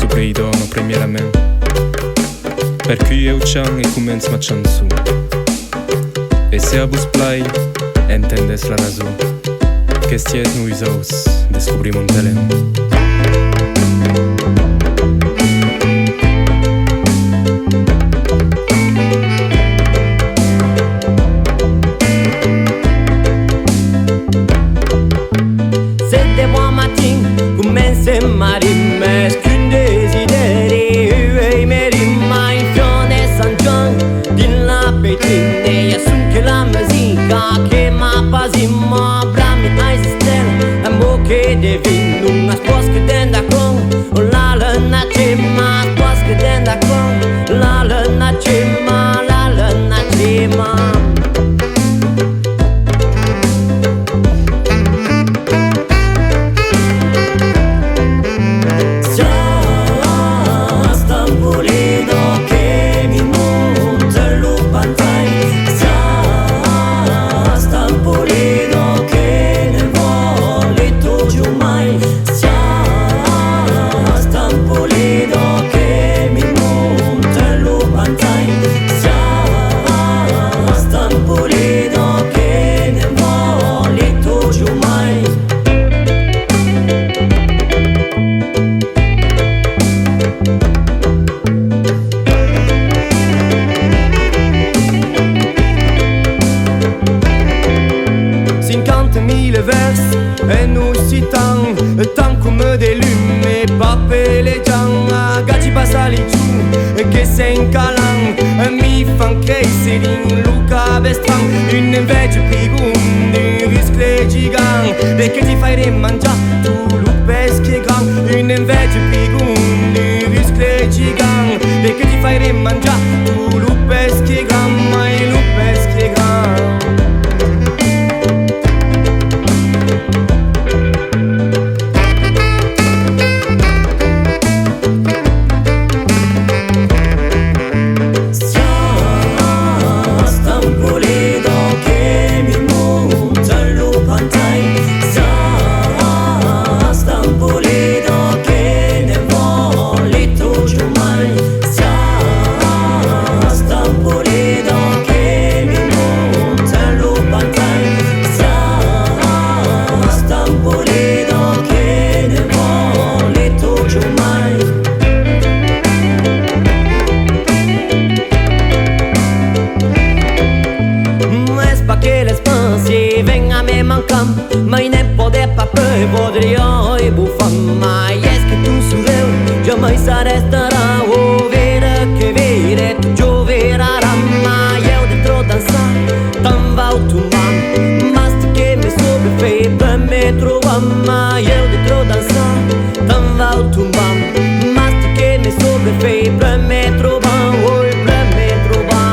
Supleido no premierament. Per cui eu chang e comenz ma chansu. E se a vos plai, entendes la razón. Que stiet nuisaus, descubrim un talent. Marimes qu'un desideri merim mai fione San John din la petine e sun che la musica che ma pasimo brami ai stelle amo che devin una sposca denda con la lana cema sposca denda con la lana cema la lana cema. E nu si tan come de lume pape le giang gaci pasali giù che se incalan mi fan crescere in luca bestran un invece pigun un riscle gigant perché ti fai mangiare tu lupes che gran un invece pigun un riscle gigant perché ti fai mangiare tu lupes che gran mai lupes che gran. Mai ne pode papă podria e bufam mai es que tu sureu jamais sa restará o vera que vire tu gioverà mai eu dentro dançar tam vau tu mam mas que me sobre fei pra me trovar mai eu dentro dançar tam vau tu mam mas que me sobre fei pra me trovar oi pra me trovar.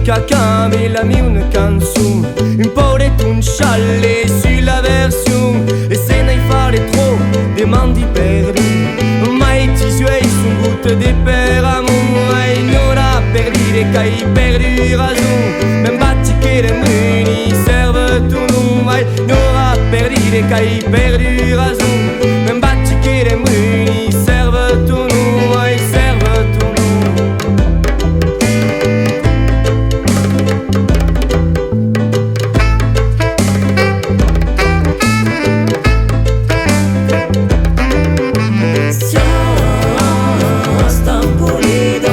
Quelqu'un m'a mis une canzone, un po' de ton chalet sur la version. E se ne fare trop, demandi perdu. Mai ti suoi su goutte de per amore. Non a perdu che hai perdu raison. Men batti che le muni serve tu non vai. Non a perdu che hai perdu raison. Men batti che le muni serve tu non vai. Serve tu non. Stampolido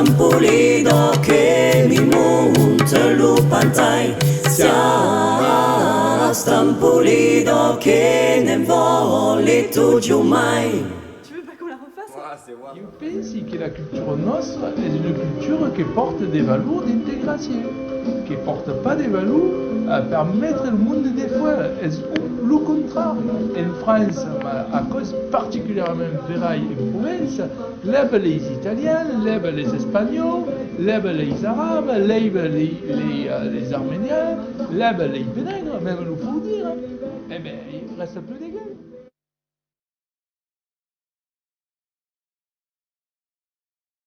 Stampulido che mi monta lo pantai Sia Stampulido che ne volle tu giù mai. Tu veux pas qu'on la refasse? Je pense que la culture nostre est une culture qui porte des valeurs d'intégration, qui ne porte pas des valeurs à permettre le monde des fois. Le contraire, en France, à cause particulièrement Véraille en province, lève les Italiens, lève les Espagnols, lève les Arabes, lève les Arméniens, lève les Pénègres, même il faut dire. Eh bien, il ne reste plus d'égal.